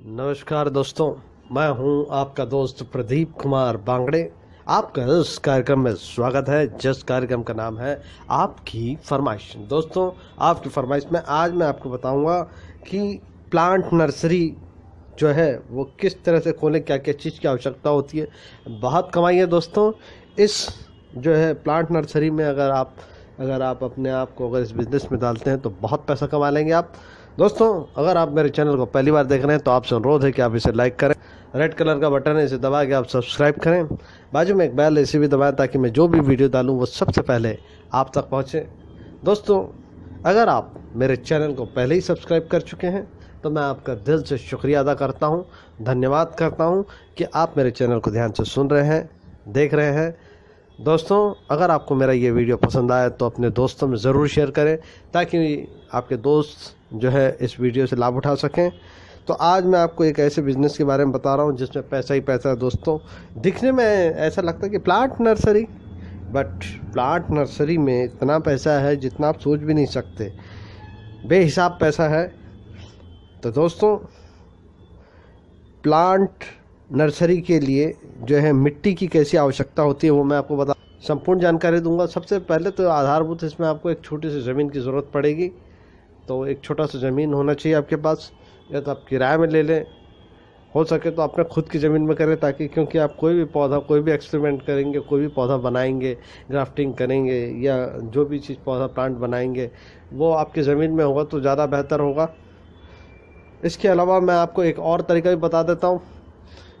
नमस्कार दोस्तों, मैं हूं आपका दोस्त प्रदीप कुमार बांगड़े। आपका इस कार्यक्रम में स्वागत है, जिस कार्यक्रम का नाम है आपकी फरमाइश। दोस्तों, आपकी फरमाइश में आज मैं आपको बताऊंगा कि प्लांट नर्सरी जो है वो किस तरह से खोलें, क्या क्या चीज़ की आवश्यकता होती है। बहुत कमाई है दोस्तों इस जो है प्लांट नर्सरी में। अगर आप अपने आप को अगर इस बिज़नेस में डालते हैं तो बहुत पैसा कमा लेंगे आप। दोस्तों, अगर आप मेरे चैनल को पहली बार देख रहे हैं तो आपसे अनुरोध है कि आप इसे लाइक करें। रेड कलर का बटन है, इसे दबा के आप सब्सक्राइब करें। बाजू में एक बेल इसे भी दबाएं ताकि मैं जो भी वीडियो डालूं वो सबसे पहले आप तक पहुंचे। दोस्तों, अगर आप मेरे चैनल को पहले ही सब्सक्राइब कर चुके हैं तो मैं आपका दिल से शुक्रिया अदा करता हूं, धन्यवाद करता हूं कि आप मेरे चैनल को ध्यान से सुन रहे हैं, देख रहे हैं। दोस्तों, अगर आपको मेरा ये वीडियो पसंद आया तो अपने दोस्तों में ज़रूर शेयर करें ताकि आपके दोस्त जो है इस वीडियो से लाभ उठा सकें। तो आज मैं आपको एक ऐसे बिज़नेस के बारे में बता रहा हूँ जिसमें पैसा ही पैसा है। दोस्तों, दिखने में ऐसा लगता है कि plant nursery, but plant nursery में इतना पैसा है जितना आप सोच भी नहीं सकते, बेहिसाब पैसा है। तो दोस्तों, प्लांट नर्सरी के लिए जो है मिट्टी की कैसी आवश्यकता होती है वो मैं आपको संपूर्ण जानकारी दूंगा। सबसे पहले तो आधारभूत इसमें आपको एक छोटी सी ज़मीन की ज़रूरत पड़ेगी। तो एक छोटा सा ज़मीन होना चाहिए आपके पास, या तो आप किराए में ले लें, हो सके तो अपने खुद की ज़मीन में करें, ताकि क्योंकि आप कोई भी पौधा, कोई भी एक्सपेरिमेंट करेंगे, कोई भी पौधा बनाएंगे, ग्राफ्टिंग करेंगे या जो भी चीज़ पौधा प्लांट बनाएंगे वो आपकी ज़मीन में होगा तो ज़्यादा बेहतर होगा। इसके अलावा मैं आपको एक और तरीका भी बता देता हूँ।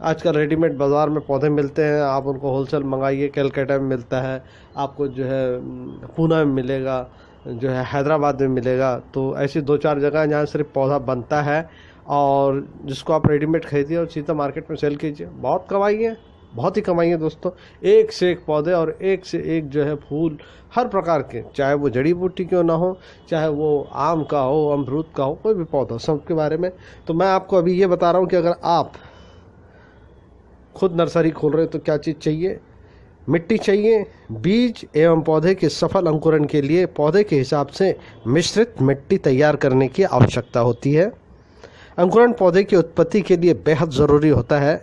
आजकल रेडीमेड बाज़ार में पौधे मिलते हैं, आप उनको होलसेल मंगाइए। कलकत्ता में मिलता है, आपको जो है पूना में मिलेगा, जो है हैदराबाद में मिलेगा। तो ऐसी 2-4 जगह हैं जहाँ सिर्फ पौधा बनता है और जिसको आप रेडीमेड खरीदिए और सीधा मार्केट में सेल कीजिए। बहुत कमाई है, बहुत ही कमाई है दोस्तों। एक से एक पौधे और एक से एक जो है फूल, हर प्रकार के, चाहे वो जड़ी बूटी क्यों ना हो, चाहे वो आम का हो, अमरूद का हो, कोई भी पौधा, सबके बारे में। तो मैं आपको अभी ये बता रहा हूँ कि अगर आप खुद नर्सरी खोल रहे हो तो क्या चीज़ चाहिए। मिट्टी चाहिए, बीज एवं पौधे के सफल अंकुरण के लिए पौधे के हिसाब से मिश्रित मिट्टी तैयार करने की आवश्यकता होती है। अंकुरण पौधे की उत्पत्ति के लिए बेहद ज़रूरी होता है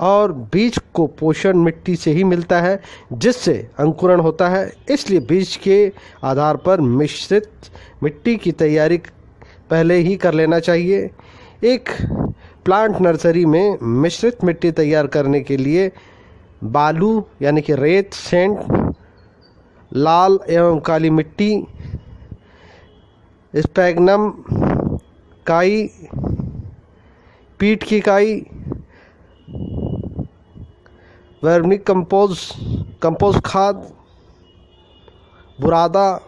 और बीज को पोषण मिट्टी से ही मिलता है जिससे अंकुरण होता है। इसलिए बीज के आधार पर मिश्रित मिट्टी की तैयारी पहले ही कर लेना चाहिए। एक प्लांट नर्सरी में मिश्रित मिट्टी तैयार करने के लिए बालू यानी कि रेत, सैंड, लाल एवं काली मिट्टी, स्पैगनम, काई, पीट की काई, वर्मी कंपोस्ट खाद, बुरादा,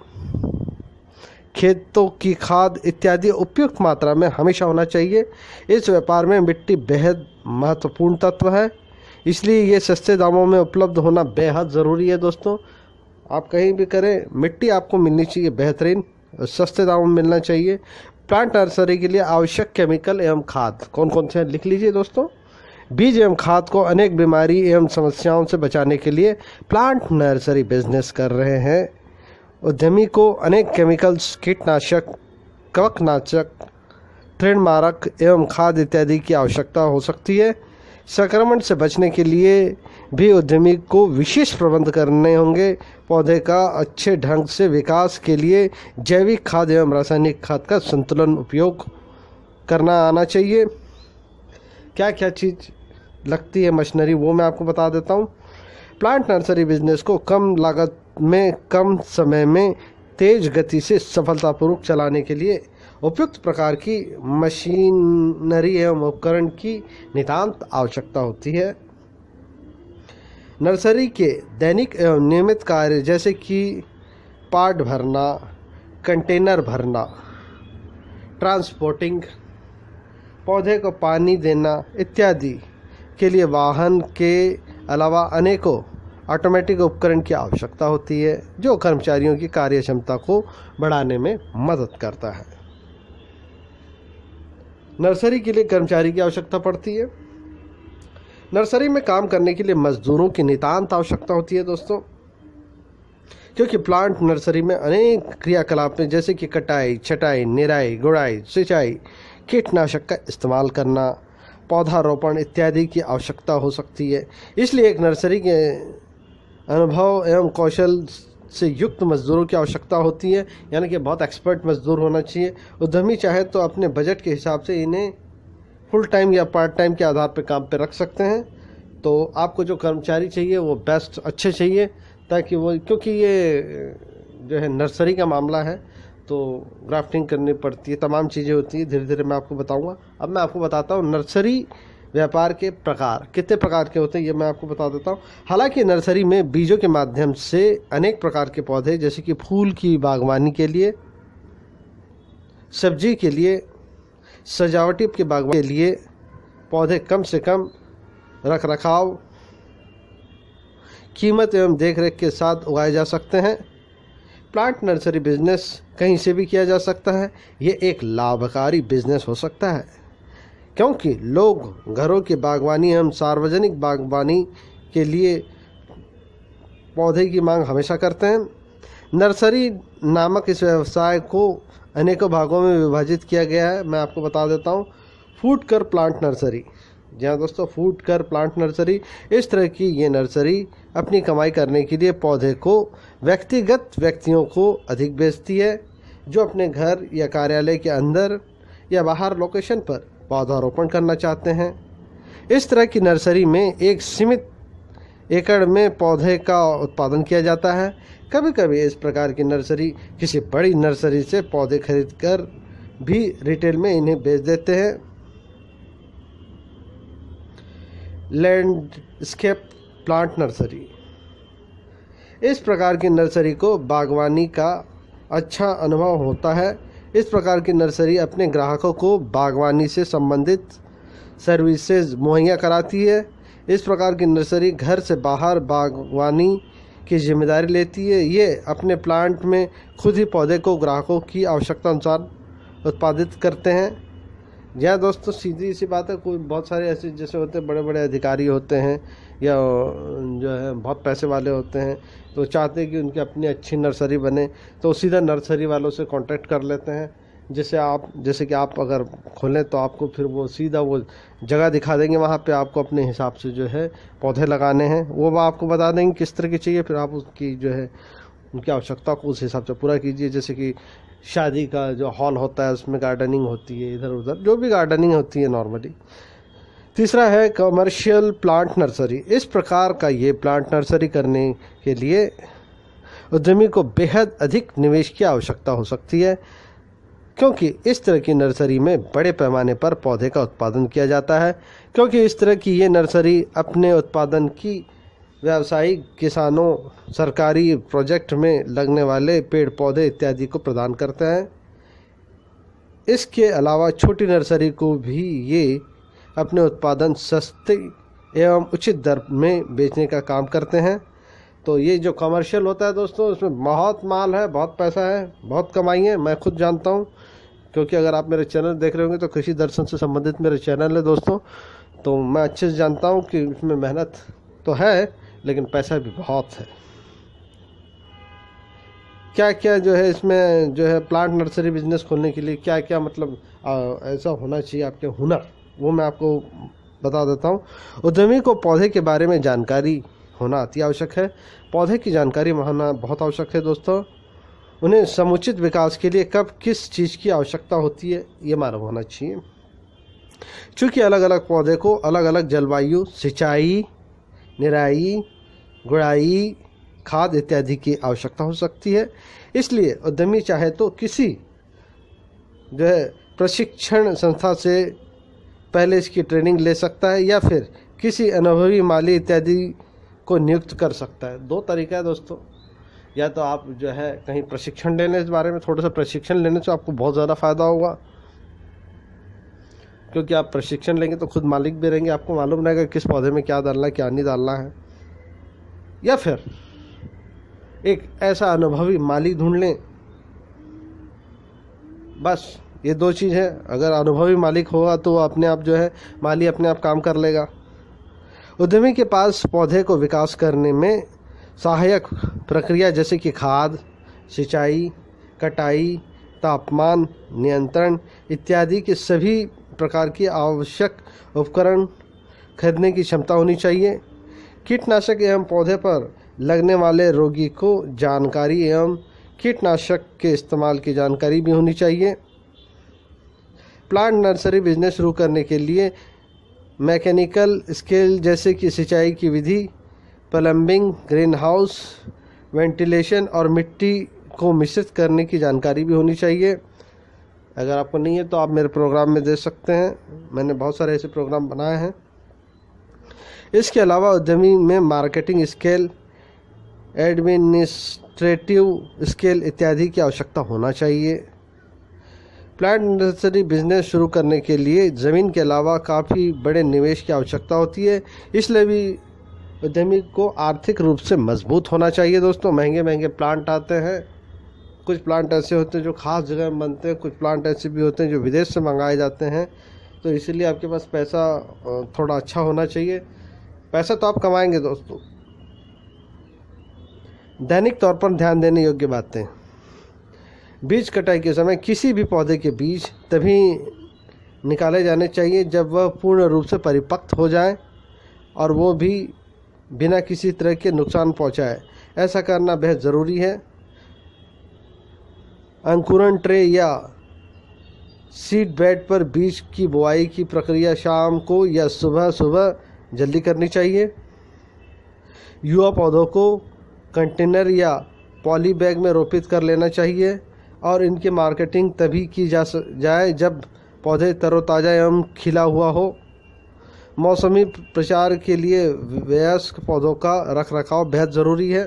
खेतों की खाद इत्यादि उपयुक्त मात्रा में हमेशा होना चाहिए। इस व्यापार में मिट्टी बेहद महत्वपूर्ण तत्व है, इसलिए ये सस्ते दामों में उपलब्ध होना बेहद ज़रूरी है। दोस्तों, आप कहीं भी करें, मिट्टी आपको मिलनी चाहिए बेहतरीन, सस्ते दामों में मिलना चाहिए। प्लांट नर्सरी के लिए आवश्यक केमिकल एवं खाद कौन कौन से हैं लिख लीजिए दोस्तों। बीज एवं खाद को अनेक बीमारी एवं समस्याओं से बचाने के लिए प्लांट नर्सरी बिजनेस कर रहे हैं। उद्यमी को अनेक केमिकल्स, कीटनाशक, कवकनाशक, तृणमारक एवं खाद इत्यादि की आवश्यकता हो सकती है। संक्रमण से बचने के लिए भी उद्यमी को विशेष प्रबंध करने होंगे। पौधे का अच्छे ढंग से विकास के लिए जैविक खाद एवं रासायनिक खाद का संतुलन उपयोग करना आना चाहिए। क्या क्या चीज़ लगती है मशीनरी वो मैं आपको बता देता हूँ। प्लांट नर्सरी बिजनेस को कम लागत में कम समय में तेज गति से सफलतापूर्वक चलाने के लिए उपयुक्त प्रकार की मशीनरी एवं उपकरण की नितांत आवश्यकता होती है। नर्सरी के दैनिक एवं नियमित कार्य जैसे कि पाट भरना, कंटेनर भरना, ट्रांसपोर्टिंग, पौधे को पानी देना इत्यादि के लिए वाहन के अलावा अनेकों ऑटोमेटिक उपकरण की आवश्यकता होती है जो कर्मचारियों की कार्य क्षमता को बढ़ाने में मदद करता है। नर्सरी के लिए कर्मचारी की आवश्यकता पड़ती है। नर्सरी में काम करने के लिए मजदूरों की नितांत आवश्यकता होती है दोस्तों, क्योंकि प्लांट नर्सरी में अनेक क्रियाकलाप हैं जैसे कि कटाई, छटाई, निराई, गुड़ाई, सिंचाई कीटनाशक का इस्तेमाल करना, पौधारोपण इत्यादि की आवश्यकता हो सकती है। इसलिए एक नर्सरी के अनुभव एवं कौशल से युक्त मजदूरों की आवश्यकता होती है, यानी कि बहुत एक्सपर्ट मजदूर होना चाहिए। उद्यमी चाहे तो अपने बजट के हिसाब से इन्हें फुल टाइम या पार्ट टाइम के आधार पर काम पर रख सकते हैं। तो आपको जो कर्मचारी चाहिए वो बेस्ट अच्छे चाहिए, ताकि वो, क्योंकि ये जो है नर्सरी का मामला है तो ग्राफ्टिंग करनी पड़ती है, तमाम चीज़ें होती हैं। धीरे धीरे मैं आपको बताऊंगा। अब मैं आपको बताता हूँ नर्सरी व्यापार के प्रकार कितने प्रकार के होते हैं, ये मैं आपको बता देता हूँ। हालांकि नर्सरी में बीजों के माध्यम से अनेक प्रकार के पौधे, जैसे कि फूल की बागवानी के लिए, सब्जी के लिए, सजावटी के बागवानी के लिए पौधे कम से कम रख रखाव, कीमत एवं देखरेख के साथ उगाए जा सकते हैं। प्लांट नर्सरी बिजनेस कहीं से भी किया जा सकता है। ये एक लाभकारी बिजनेस हो सकता है, क्योंकि लोग घरों की बागवानी एवं सार्वजनिक बागवानी के लिए पौधे की मांग हमेशा करते हैं। नर्सरी नामक इस व्यवसाय को अनेकों भागों में विभाजित किया गया है। मैं आपको बता देता हूँ। फूड कर प्लांट नर्सरी, जी हाँ दोस्तों, फूड कर प्लांट नर्सरी, इस तरह की ये नर्सरी अपनी कमाई करने के लिए पौधे को व्यक्तिगत व्यक्तियों को अधिक बेचती है, जो अपने घर या कार्यालय के अंदर या बाहर लोकेशन पर पौधारोपण करना चाहते हैं। इस तरह की नर्सरी में एक सीमित एकड़ में पौधे का उत्पादन किया जाता है। कभी कभी इस प्रकार की नर्सरी किसी बड़ी नर्सरी से पौधे खरीदकर भी रिटेल में इन्हें बेच देते हैं। लैंडस्केप प्लांट नर्सरी, इस प्रकार की नर्सरी को बागवानी का अच्छा अनुभव होता है। इस प्रकार की नर्सरी अपने ग्राहकों को बागवानी से संबंधित सर्विसेज मुहैया कराती है। इस प्रकार की नर्सरी घर से बाहर बागवानी की जिम्मेदारी लेती है। ये अपने प्लांट में खुद ही पौधे को ग्राहकों की आवश्यकता अनुसार उत्पादित करते हैं। यह दोस्तों सीधी सी बात है। कोई बहुत सारे ऐसे जैसे होते हैं, बड़े बड़े अधिकारी होते हैं या जो है बहुत पैसे वाले होते हैं, तो चाहते हैं कि उनकी अपनी अच्छी नर्सरी बने, तो सीधा नर्सरी वालों से कांटेक्ट कर लेते हैं। जैसे कि आप अगर खोलें तो आपको फिर वो सीधा वो जगह दिखा देंगे, वहाँ पे आपको अपने हिसाब से जो है पौधे लगाने हैं, वो आपको बता देंगे किस तरह के चाहिए। फिर आप उसकी जो है उनकी आवश्यकता को उस हिसाब से पूरा कीजिए। जैसे कि शादी का जो हॉल होता है उसमें गार्डनिंग होती है, इधर उधर जो भी गार्डनिंग होती है नॉर्मली। तीसरा है कमर्शियल प्लांट नर्सरी। इस प्रकार का ये प्लांट नर्सरी करने के लिए उद्यमी को बेहद अधिक निवेश की आवश्यकता हो सकती है, क्योंकि इस तरह की नर्सरी में बड़े पैमाने पर पौधे का उत्पादन किया जाता है। क्योंकि इस तरह की ये नर्सरी अपने उत्पादन की व्यावसायिक, किसानों, सरकारी प्रोजेक्ट में लगने वाले पेड़ पौधे इत्यादि को प्रदान करते हैं। इसके अलावा छोटी नर्सरी को भी ये अपने उत्पादन सस्ते एवं उचित दर में बेचने का काम करते हैं। तो ये जो कमर्शियल होता है दोस्तों, उसमें बहुत माल है, बहुत पैसा है, बहुत कमाई है। मैं खुद जानता हूँ, क्योंकि अगर आप मेरे चैनल देख रहे होंगे तो कृषि दर्शन से संबंधित मेरे चैनल है दोस्तों, तो मैं अच्छे से जानता हूँ कि इसमें मेहनत तो है लेकिन पैसा भी बहुत है। क्या क्या जो है इसमें जो है प्लांट नर्सरी बिजनेस खोलने के लिए क्या क्या मतलब ऐसा होना चाहिए आपके हुनर, वो मैं आपको बता देता हूँ। उद्यमी को पौधे के बारे में जानकारी होना अति आवश्यक है। पौधे की जानकारी होना बहुत आवश्यक है दोस्तों। उन्हें समुचित विकास के लिए कब किस चीज़ की आवश्यकता होती है ये मालूम होना चाहिए। चूँकि अलग अलग पौधे को अलग अलग जलवायु, सिंचाई, निराई, गुड़ाई, खाद इत्यादि की आवश्यकता हो सकती है। इसलिए उद्यमी चाहे तो किसी जो है प्रशिक्षण संस्था से पहले इसकी ट्रेनिंग ले सकता है, या फिर किसी अनुभवी माली इत्यादि को नियुक्त कर सकता है। दो तरीका है दोस्तों। या तो आप जो है कहीं प्रशिक्षण लेने, इस बारे में थोड़ा सा प्रशिक्षण लेने से आपको बहुत ज़्यादा फ़ायदा होगा, क्योंकि आप प्रशिक्षण लेंगे तो खुद मालिक भी रहेंगे, आपको मालूम रहेगा किस पौधे में क्या डालना है, क्या नहीं डालना है। या फिर एक ऐसा अनुभवी माली ढूंढ लें। बस ये दो चीज़ है। अगर अनुभवी मालिक होगा तो अपने आप जो है माली अपने आप काम कर लेगा। उद्यमी के पास पौधे को विकास करने में सहायक प्रक्रिया जैसे कि खाद, सिंचाई, कटाई, तापमान नियंत्रण इत्यादि के सभी प्रकार की आवश्यक उपकरण खरीदने की क्षमता होनी चाहिए। कीटनाशक एवं पौधे पर लगने वाले रोगी को जानकारी एवं कीटनाशक के इस्तेमाल की जानकारी भी होनी चाहिए। प्लांट नर्सरी बिजनेस शुरू करने के लिए मैकेनिकल स्किल जैसे कि सिंचाई की विधि, प्लम्बिंग, ग्रीन हाउस, वेंटिलेशन और मिट्टी को मिश्रित करने की जानकारी भी होनी चाहिए। अगर आपको नहीं है तो आप मेरे प्रोग्राम में दे सकते हैं, मैंने बहुत सारे ऐसे प्रोग्राम बनाए हैं। इसके अलावा उद्यमी में मार्केटिंग स्किल, एडमिनिस्ट्रेटिव स्किल इत्यादि की आवश्यकता होना चाहिए। प्लांट नर्सरी बिजनेस शुरू करने के लिए ज़मीन के अलावा काफ़ी बड़े निवेश की आवश्यकता होती है, इसलिए भी उद्यमी को आर्थिक रूप से मजबूत होना चाहिए। दोस्तों, महंगे महंगे प्लांट आते हैं, कुछ प्लांट ऐसे होते हैं जो ख़ास जगह में बनते हैं, कुछ प्लांट ऐसे भी होते हैं जो विदेश से मंगाए जाते हैं। तो इसीलिए आपके पास पैसा थोड़ा अच्छा होना चाहिए। पैसा तो आप कमाएंगे दोस्तों। दैनिक तौर पर ध्यान देने योग्य बातें। बीज कटाई के समय किसी भी पौधे के बीज तभी निकाले जाने चाहिए जब वह पूर्ण रूप से परिपक्व हो जाए और वो भी बिना किसी तरह के नुकसान पहुंचाए। ऐसा करना बेहद ज़रूरी है। अंकुरण ट्रे या सीड बेड पर बीज की बुआई की प्रक्रिया शाम को या सुबह जल्दी करनी चाहिए। युवा पौधों को कंटेनर या पॉली बैग में रोपित कर लेना चाहिए और इनकी मार्केटिंग तभी की जाए जब पौधे तरोताज़ा एवं खिला हुआ हो। मौसमी प्रचार के लिए वयस्क पौधों का रखरखाव बेहद ज़रूरी है।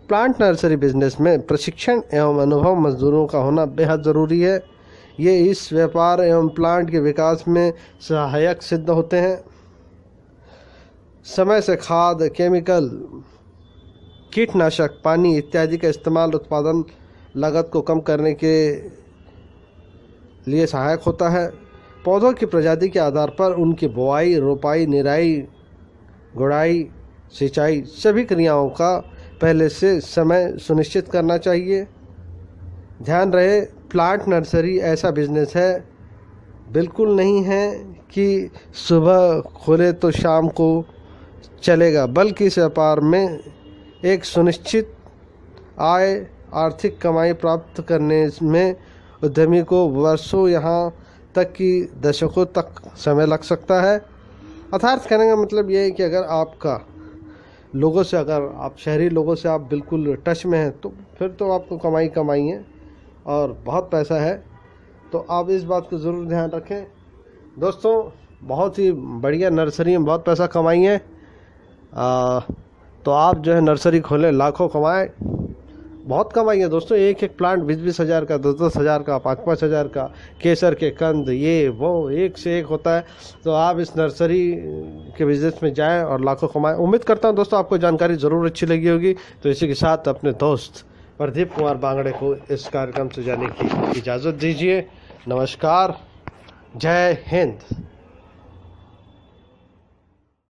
प्लांट नर्सरी बिजनेस में प्रशिक्षण एवं अनुभव मजदूरों का होना बेहद ज़रूरी है। ये इस व्यापार एवं प्लांट के विकास में सहायक सिद्ध होते हैं। समय से खाद, केमिकल, कीटनाशक, पानी इत्यादि का इस्तेमाल उत्पादन लागत को कम करने के लिए सहायक होता है। पौधों की प्रजाति के आधार पर उनकी बुआई, रोपाई, निराई, गुड़ाई, सिंचाई सभी क्रियाओं का पहले से समय सुनिश्चित करना चाहिए। ध्यान रहे, प्लांट नर्सरी ऐसा बिजनेस है, बिल्कुल नहीं है कि सुबह खोले तो शाम को चलेगा, बल्कि इस व्यापार में एक सुनिश्चित आय, आर्थिक कमाई प्राप्त करने में उद्यमी को वर्षों यहाँ तक कि दशकों तक समय लग सकता है। अर्थात कहने का मतलब ये है कि अगर आपका लोगों से, अगर आप शहरी लोगों से आप बिल्कुल टच में हैं तो फिर तो आपको कमाई है और बहुत पैसा है। तो आप इस बात को ज़रूर ध्यान रखें। दोस्तों, बहुत ही बढ़िया नर्सरी में बहुत पैसा कमाई है। तो आप जो है नर्सरी खोलें, लाखों कमाएं, बहुत कमाई है दोस्तों। एक एक प्लांट 20-20 हज़ार का, 10-10 हज़ार का, 5-5 हज़ार का, केसर के कंद, ये वो एक से एक होता है। तो आप इस नर्सरी के बिज़नेस में जाएं और लाखों कमाएं। उम्मीद करता हूं दोस्तों आपको जानकारी ज़रूर अच्छी लगी होगी। तो इसी के साथ अपने दोस्त प्रदीप कुमार बांगड़े को इस कार्यक्रम से जाने की इजाज़त दीजिए। नमस्कार, जय हिंद।